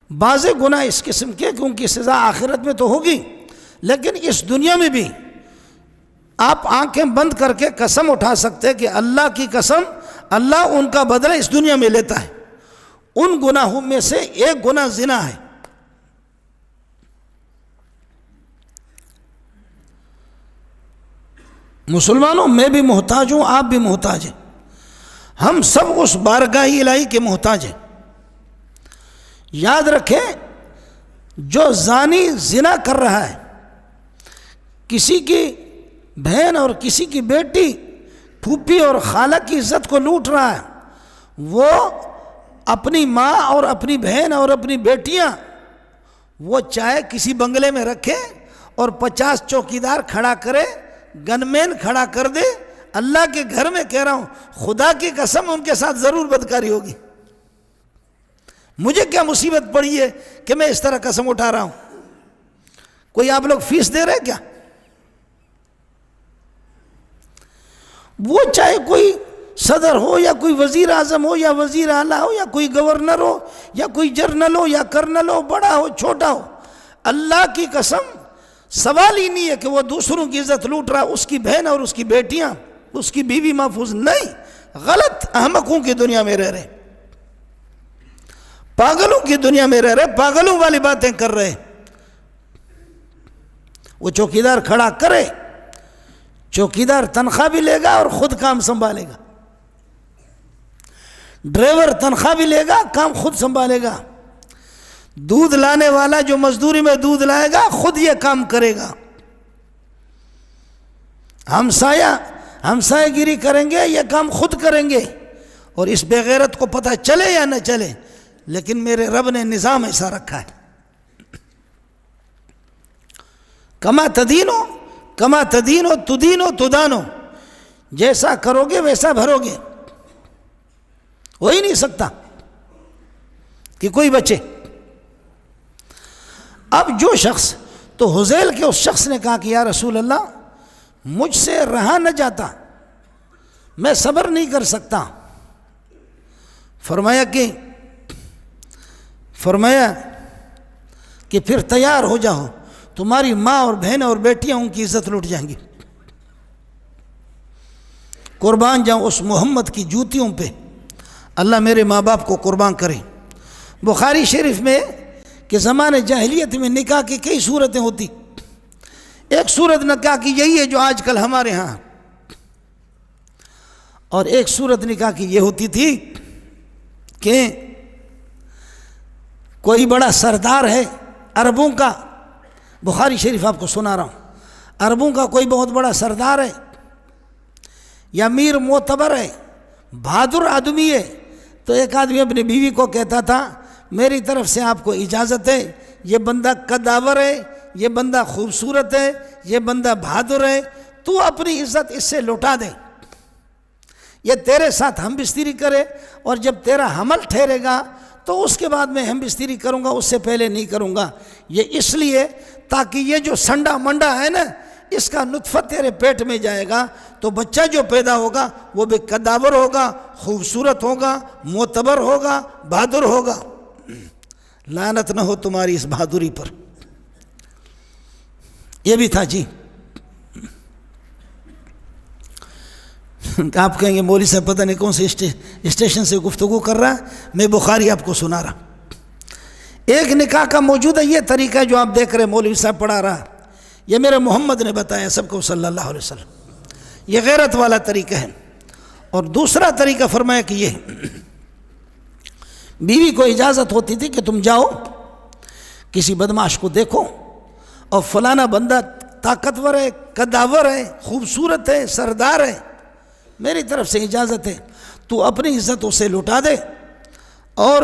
بعض گناہ اس قسم کے کہ ان کی سزا آخرت میں تو ہوگی، لیکن اس دنیا میں بھی آپ آنکھیں بند کر کے قسم اٹھا سکتے کہ اللہ کی قسم، اللہ ان کا بدلہ اس دنیا میں لیتا ہے۔ ان گناہوں میں سے ایک گناہ زنا ہے۔ مسلمانوں، میں بھی محتاج ہوں، آپ بھی محتاج ہیں، ہم سب اس بارگاہ الہی کے محتاج ہیں۔ یاد رکھیں، جو زانی زنا کر رہا ہے، کسی کی بہن اور کسی کی بیٹی، پھوپھی اور خالہ کی عزت کو لوٹ رہا ہے، وہ اپنی ماں اور اپنی بہن اور اپنی بیٹیاں وہ چاہے کسی بنگلے میں رکھے اور 50 چوکیدار کھڑا کرے، گن مین کھڑا کر دے، اللہ کے گھر میں کہہ رہا ہوں، خدا کی قسم ان کے ساتھ ضرور بدکاری ہوگی۔ مجھے کیا مصیبت پڑی ہے کہ میں اس طرح قسم اٹھا رہا ہوں؟ کوئی آپ لوگ فیس دے رہے کیا؟ وہ چاہے کوئی صدر ہو یا کوئی وزیر اعظم ہو یا وزیر اعلیٰ ہو یا کوئی گورنر ہو یا کوئی جرنل ہو یا کرنل ہو، بڑا ہو چھوٹا ہو، اللہ کی قسم سوال ہی نہیں ہے کہ وہ دوسروں کی عزت لوٹ رہا، اس کی بہن اور اس کی بیٹیاں، اس کی بیوی محفوظ نہیں۔ غلط احمقوں کی دنیا میں رہ رہے، پاگلوں کی دنیا میں رہ رہے، پاگلوں والی باتیں کر رہے۔ وہ چوکیدار کھڑا کرے، چوکیدار تنخواہ بھی لے گا اور خود کام سنبھالے گا، ڈرائیور تنخواہ بھی لے گا، کام خود سنبھالے گا، دودھ لانے والا جو مزدوری میں دودھ لائے گا خود یہ کام کرے گا، ہمسایہ گیری کریں گے، یہ کام خود کریں گے۔ اور اس بے غیرت کو پتہ چلے یا نہ چلے، لیکن میرے رب نے نظام ایسا رکھا ہے، کما تدینو تدینو تدانو، جیسا کرو گے ویسا بھرو گے، ہو ہی نہیں سکتا کہ کوئی بچے۔ اب جو شخص، تو حذیل کے اس شخص نے کہا کہ یا رسول اللہ، مجھ سے رہا نہ جاتا، میں صبر نہیں کر سکتا۔ فرمایا کہ پھر تیار ہو جاؤ، تمہاری ماں اور بہن اور بیٹیاں ان کی عزت لوٹ جائیں گی۔ قربان جاؤں اس محمد کی جوتیوں پہ، اللہ میرے ماں باپ کو قربان کرے۔ بخاری شریف میں کہ زمانے جاہلیت میں نکاح کی کئی صورتیں ہوتی، ایک صورت نکاح کی یہی ہے جو آج کل ہمارے ہاں، اور ایک صورت نکاح کی یہ ہوتی تھی کہ کوئی بڑا سردار ہے عربوں کا، بخاری شریف آپ کو سنا رہا ہوں، عربوں کا کوئی بہت بڑا سردار ہے یا میر معتبر ہے، بہادر آدمی ہے، تو ایک آدمی اپنی بیوی کو کہتا تھا میری طرف سے آپ کو اجازت ہے، یہ بندہ قداور ہے، یہ بندہ خوبصورت ہے، یہ بندہ بہادر ہے، تو اپنی عزت اس سے لوٹا دے، یہ تیرے ساتھ ہم بستری کرے، اور جب تیرا حمل ٹھہرے گا تو اس کے بعد میں ہم بستری کروں گا، اس سے پہلے نہیں کروں گا۔ یہ اس لیے تاکہ یہ جو سنڈا منڈا ہے نا، اس کا نطفہ تیرے پیٹ میں جائے گا تو بچہ جو پیدا ہوگا وہ بھی قداور ہوگا، خوبصورت ہوگا، معتبر ہوگا، بہادر ہوگا۔ لعنت نہ ہو تمہاری اس بہادری پر۔ یہ بھی تھا جی۔ آپ کہیں گے مولوی صاحب پتہ نہیں کون سے اسٹیشن سے گفتگو کر رہا ہے، میں بخاری آپ کو سنا رہا۔ ایک نکاح کا موجودہ یہ طریقہ ہے جو آپ دیکھ رہے مولوی صاحب پڑھا رہا، یہ میرے محمد نے بتایا سب کو صلی اللہ علیہ وسلم، یہ غیرت والا طریقہ ہے۔ اور دوسرا طریقہ فرمایا کہ یہ بیوی کو اجازت ہوتی تھی کہ تم جاؤ کسی بدمعاش کو دیکھو، اور فلانا بندہ طاقتور ہے، قداور ہے، خوبصورت ہے، سردار ہے، میری طرف سے اجازت ہے، تو اپنی عزت اسے لوٹا دے، اور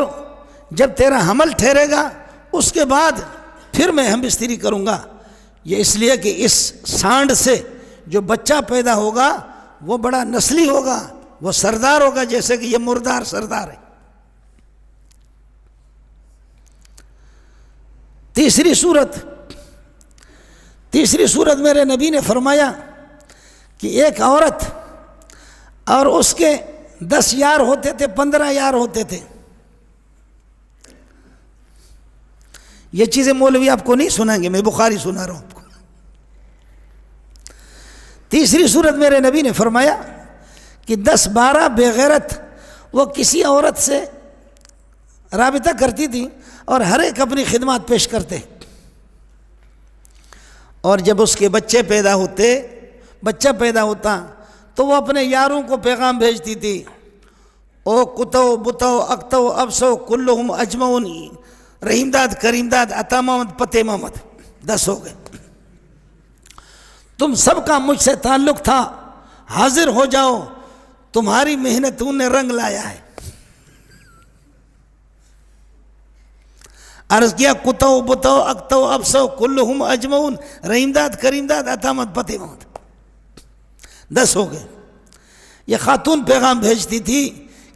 جب تیرا حمل ٹھہرے گا اس کے بعد پھر میں ہم بستری کروں گا۔ یہ اس لیے کہ اس سانڈ سے جو بچہ پیدا ہوگا وہ بڑا نسلی ہوگا، وہ سردار ہوگا، جیسے کہ یہ مردار سردار ہے۔ تیسری صورت میرے نبی نے فرمایا کہ ایک عورت اور اس کے 10 یار ہوتے تھے، 15 یار ہوتے تھے، یہ چیزیں مولوی آپ کو نہیں سنائیں گے، میں بخاری سنا رہا ہوں آپ کو۔ تیسری صورت میرے نبی نے فرمایا کہ 10-12 بے غیرت وہ کسی عورت سے رابطہ کرتی تھی اور ہر ایک اپنی خدمات پیش کرتے، اور جب اس کے بچہ پیدا ہوتا تو وہ اپنے یاروں کو پیغام بھیجتی تھی، او کتو بتو اکتو ابسو کلہم اجمعون، رحیم داد، کریم داد، عطا محمد، پتے محمد، 10 ہو گئے، تم سب کا مجھ سے تعلق تھا، حاضر ہو جاؤ، تمہاری محنتوں نے رنگ لایا ہے۔ عرض کیا کتو بتو اکتو ابسو کلہم اجمعون، رحیم داد، کریم داد، عطا محمد، پتے محمد، 10 ہو گئے۔ یہ خاتون پیغام بھیجتی تھی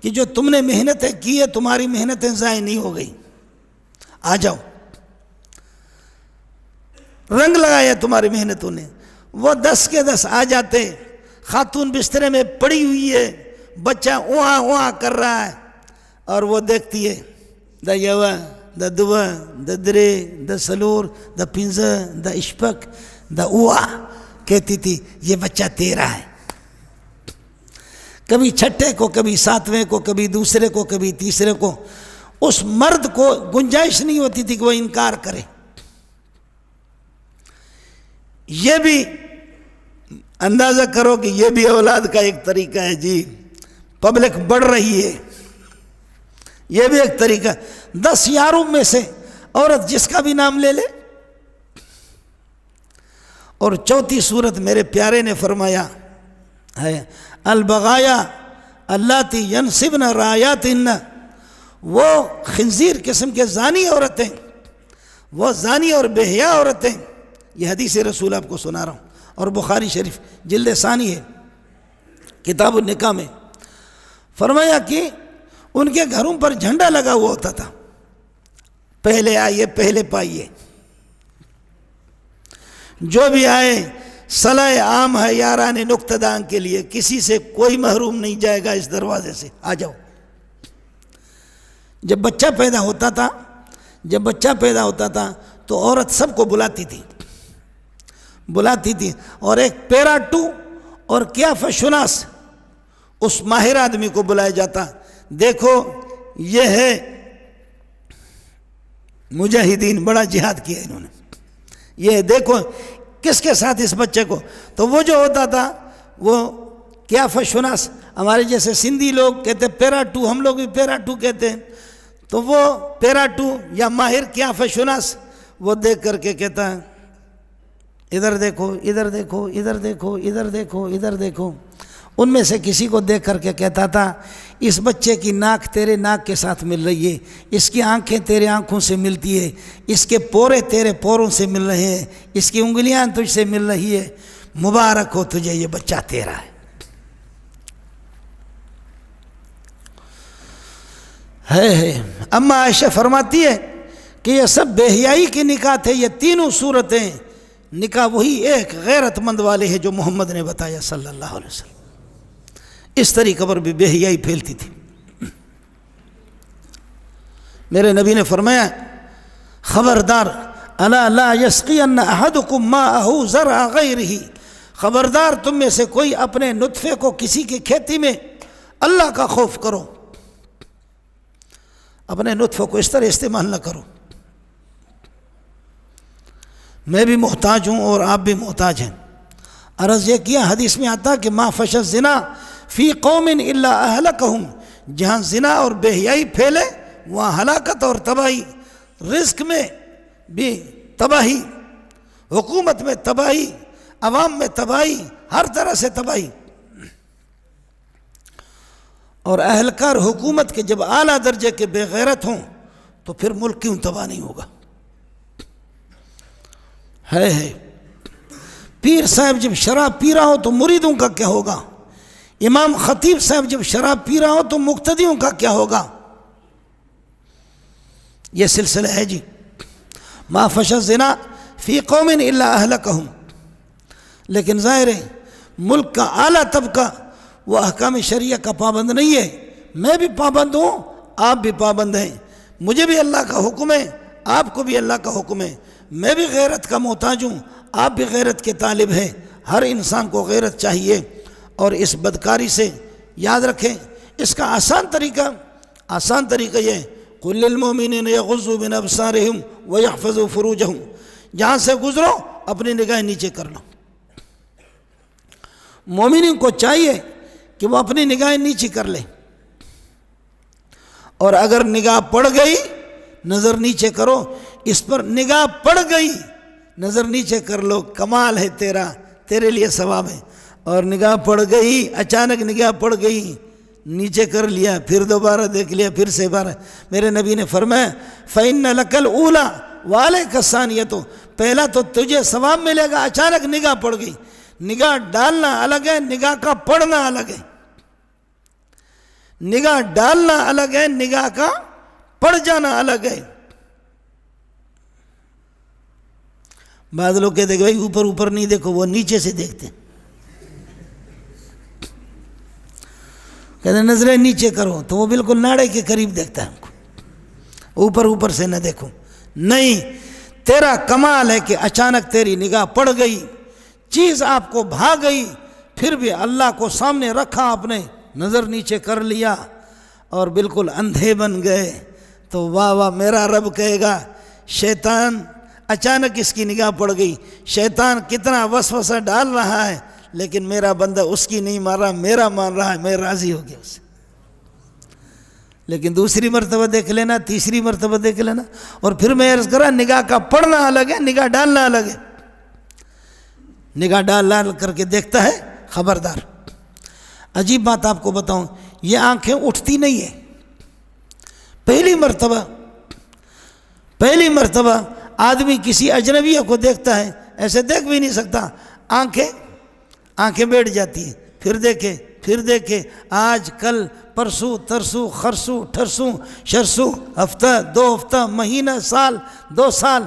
کہ جو تم نے محنتیں کی ہے تمہاری محنتیں ضائع نہیں ہو گئی، آ جاؤ، رنگ لگایا تمہاری محنتوں نے۔ وہ 10 کے 10 آ جاتے، خاتون بسترے میں پڑی ہوئی ہے، بچہ اوہا اوہا کر رہا ہے، اور وہ دیکھتی ہے، دا یوا دا دوا دا درے دا سلور دا پنزہ دا اشپک دا اوہا، کہتی تھی یہ بچہ تیرا ہے۔ کبھی چھٹے کو، کبھی 7ویں کو، کبھی دوسرے کو، کبھی تیسرے کو، اس مرد کو گنجائش نہیں ہوتی تھی کہ وہ انکار کرے۔ یہ بھی اندازہ کرو کہ یہ بھی اولاد کا ایک طریقہ ہے جی، پبلک بڑھ رہی ہے، یہ بھی ایک طریقہ۔ 10 یاروں میں سے عورت جس کا بھی نام لے لے۔ اور چوتھی صورت میرے پیارے نے فرمایا ہے البغایا اللاتی ینصبن رایاتہن، وہ خنزیر قسم کے زانی عورتیں، وہ زانی اور بے حیا عورتیں، یہ حدیث رسول آپ کو سنا رہا ہوں، اور بخاری شریف جلد ثانی ہے، کتاب النکاح میں فرمایا کہ ان کے گھروں پر جھنڈا لگا ہوا ہوتا تھا، پہلے آئیے پہلے پائیے، جو بھی آئے صلاح عام ہے یاران نقطدان کے لیے، کسی سے کوئی محروم نہیں جائے گا اس دروازے سے، آ جاؤ۔ جب بچہ پیدا ہوتا تھا تو عورت سب کو بلاتی تھی، اور ایک پیرا 2 اور قیافہ شناس اس ماہر آدمی کو بلایا جاتا، دیکھو یہ ہے مجاہدین، بڑا جہاد کیا انہوں نے، یہ دیکھو کس کے ساتھ اس بچے کو۔ تو وہ جو ہوتا تھا وہ قیافہ شناس، ہمارے جیسے سندھی لوگ کہتے پیرا 2، ہم لوگ بھی پیرا 2 کہتے ہیں، تو وہ پیرا 2 یا ماہر قیافہ شناس وہ دیکھ کر کے کہتا ہے ادھر دیکھو ادھر دیکھو ادھر دیکھو ادھر دیکھو ادھر دیکھو، ان میں سے کسی کو دیکھ کر کے کہتا تھا اس بچے کی ناک تیرے ناک کے ساتھ مل رہی ہے، اس کی آنکھیں تیرے آنکھوں سے ملتی ہے، اس کے پورے تیرے پوروں سے مل رہے ہیں، اس کی انگلیاں تجھ سے مل رہی ہے، مبارک ہو تجھے، یہ بچہ تیرا ہے۔ اما عائشہ فرماتی ہے کہ یہ سب بے حیائی کے نکاح تھے، یہ تینوں صورتیں نکاح وہی ایک غیرت مند والے ہیں جو محمد نے بتایا صلی اللہ علیہ وسلم۔ اس طریقے پر بھی بے حیائی پھیلتی تھی۔ میرے نبی نے فرمایا خبردار الا لا یسقین احدکم ماءہ زرع غیرہ، خبردار تم میں سے کوئی اپنے نطفے کو کسی کی کھیتی میں، اللہ کا خوف کرو، اپنے نطفے کو اس طرح استعمال نہ کرو۔ میں بھی محتاج ہوں اور آپ بھی محتاج ہیں۔ عرض یہ کیا، حدیث میں آتا کہ ما فشى الزنا فی قوم الا اہلکہم، جہاں زنا اور بے حیائی پھیلے وہاں ہلاکت اور تباہی، رزق میں بھی تباہی، حکومت میں تباہی، عوام میں تباہی، ہر طرح سے تباہی۔ اور اہلکار حکومت کے جب اعلیٰ درجے کے بے غیرت ہوں تو پھر ملک کیوں تباہ نہیں ہوگا؟ ہے پیر صاحب جب شراب پی رہا ہو تو مریدوں کا کیا ہوگا؟ امام خطیب صاحب جب شراب پی رہا ہو تو مقتدیوں کا کیا ہوگا؟ یہ سلسلہ ہے جی۔ ما فشى الزنا فی قوم الا اہلکہم، لیکن ظاہر ہے ملک کا اعلیٰ طبقہ وہ احکام شریعہ کا پابند نہیں ہے۔ میں بھی پابند ہوں، آپ بھی پابند ہیں، مجھے بھی اللہ کا حکم ہے، آپ کو بھی اللہ کا حکم ہے، میں بھی غیرت کا محتاج ہوں، آپ بھی غیرت کے طالب ہیں، ہر انسان کو غیرت چاہیے۔ اور اس بدکاری سے یاد رکھیں، اس کا آسان طریقہ یہ ہے، قُل لِّلْمُؤْمِنِينَ يَغُضُّوا مِنْ أَبْصَارِهِمْ وَيَحْفَظُوا فُرُوجَهُمْ، جہاں سے گزرو اپنی نگاہ نیچے کر لو۔ مومنین کو چاہیے کہ وہ اپنی نگاہ نیچے کر لے، اور اگر نگاہ پڑ گئی نظر نیچے کرو، اس پر نگاہ پڑ گئی نظر نیچے کر لو، کمال ہے تیرا، تیرے لیے ثواب ہے۔ اور نگاہ پڑ گئی، اچانک نگاہ پڑ گئی، نیچے کر لیا، پھر دوبارہ دیکھ لیا، پھر سے بارہ، میرے نبی نے فرمایا فَإِنَّ لَكَ الْأُولَى وَعَلَيْكَ الثَّانِيَةُ، پہلا تو تجھے ثواب ملے گا، اچانک نگاہ پڑ گئی۔ نگاہ ڈالنا الگ ہے، نگاہ کا پڑھنا الگ ہے۔ نگاہ ڈالنا الگ ہے، نگاہ کا پڑ جانا الگ ہے۔ بعض لوگ کہتے ہیں کہ بھائی اوپر اوپر نہیں دیکھو، وہ نیچے سے دیکھتے، کہتے ہیں نظریں نیچے کرو، تو وہ بالکل ناڑے کے قریب دیکھتا ہے ہم کو، اوپر اوپر سے نہ دیکھو۔ نہیں، تیرا کمال ہے کہ اچانک تیری نگاہ پڑ گئی، چیز آپ کو بھا گئی، پھر بھی اللہ کو سامنے رکھا، آپ نے نظر نیچے کر لیا اور بالکل اندھے بن گئے، تو واہ واہ، میرا رب کہے گا شیطان اچانک اس کی نگاہ پڑ گئی، شیطان کتنا وسوسہ ڈال رہا ہے، لیکن میرا بندہ اس کی نہیں مان رہا، میرا مان رہا ہے، میں راضی ہو گیا اسے۔ لیکن دوسری مرتبہ دیکھ لینا، تیسری مرتبہ دیکھ لینا، اور پھر میں عرض کرا نگاہ کا پڑھنا الگ ہے، نگاہ ڈالنا الگ ہے۔ نگاہ ڈال کر کے دیکھتا ہے، خبردار۔ عجیب بات آپ کو بتاؤں، یہ آنکھیں اٹھتی نہیں ہیں۔ پہلی مرتبہ آدمی کسی اجنبیہ کو دیکھتا ہے، ایسے دیکھ بھی نہیں سکتا، آنکھیں بیٹھ جاتی ہیں، پھر دیکھے، آج کل پرسوں ترسوں خرسوں ٹھرسوں شرسوں، ہفتہ 2 ہفتہ، مہینہ، سال 2 سال،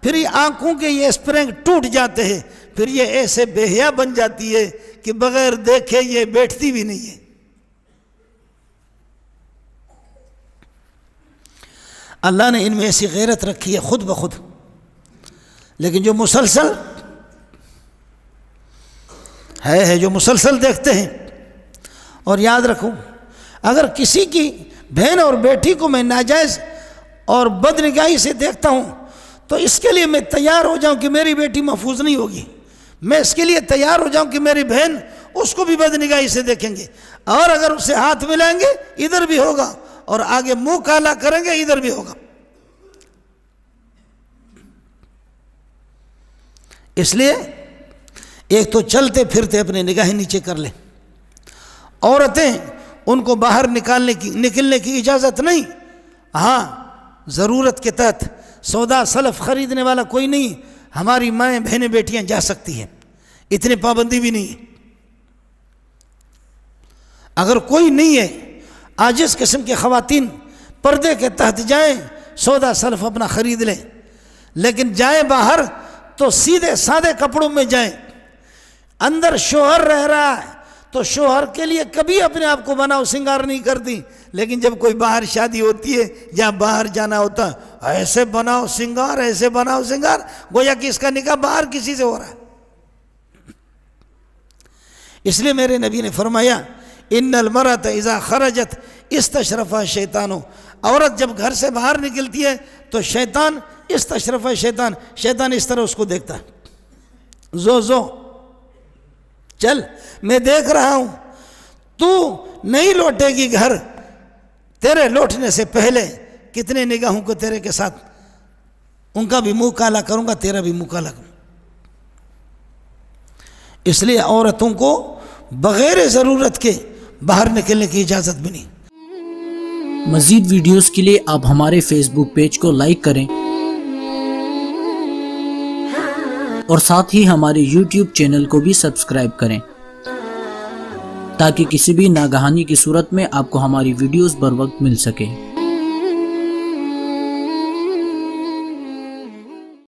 پھر یہ آنکھوں کے یہ اسپرنگ ٹوٹ جاتے ہیں، پھر یہ ایسے بے حیا بن جاتی ہے کہ بغیر دیکھے یہ بیٹھتی بھی نہیں ہے۔ اللہ نے ان میں ایسی غیرت رکھی ہے خود بخود، لیکن جو مسلسل جو مسلسل دیکھتے ہیں۔ اور یاد رکھوں، اگر کسی کی بہن اور بیٹی کو میں ناجائز اور بدنگاہی سے دیکھتا ہوں، تو اس کے لیے میں تیار ہو جاؤں کہ میری بیٹی محفوظ نہیں ہوگی، میں اس کے لیے تیار ہو جاؤں کہ میری بہن اس کو بھی بدنگاہی سے دیکھیں گے، اور اگر اس سے ہاتھ ملائیں گے ادھر بھی ہوگا، اور آگے منہ کالا کریں گے ادھر بھی ہوگا۔ اس لیے ایک تو چلتے پھرتے اپنے نگاہیں نیچے کر لیں۔ عورتیں، ان کو باہر نکلنے کی اجازت نہیں، ہاں ضرورت کے تحت سودا سلف خریدنے والا کوئی نہیں، ہماری مائیں بہنیں بیٹیاں جا سکتی ہیں، اتنی پابندی بھی نہیں ہے۔ اگر کوئی نہیں ہے، عاجز قسم کے خواتین پردے کے تحت جائیں، سودا سلف اپنا خرید لیں، لیکن جائیں باہر تو سیدھے سادے کپڑوں میں جائیں۔ اندر شوہر رہ رہا ہے تو شوہر کے لیے کبھی اپنے آپ کو بناؤ سنگار نہیں کرتی، لیکن جب کوئی باہر شادی ہوتی ہے، جہاں باہر جانا ہوتا ہے، ایسے بناؤ سنگار، گویا کہ اس کا نکاح باہر کسی سے ہو رہا ہے۔ اس لیے میرے نبی نے فرمایا ان المرأۃ اذا خرجت استشرفها الشیطان، عورت جب گھر سے باہر نکلتی ہے تو شیطان استشرفها الشیطان، شیطان اس طرح اس کو دیکھتا ہے، زو چل میں دیکھ رہا ہوں، تو نہیں لوٹے گی گھر، تیرے لوٹنے سے پہلے کتنے نگاہوں کو تیرے کے ساتھ، ان کا بھی منہ کالا کروں گا، تیرا بھی منہ کالا کروں گا۔ اس لیے عورتوں کو بغیر ضرورت کے باہر نکلنے کی اجازت بھی نہیں۔ مزید ویڈیوز کے لیے آپ ہمارے فیس بک پیج کو لائک کریں اور ساتھ ہی ہمارے یوٹیوب چینل کو بھی سبسکرائب کریں تاکہ کسی بھی ناگہانی کی صورت میں آپ کو ہماری ویڈیوز بر وقت مل سکے۔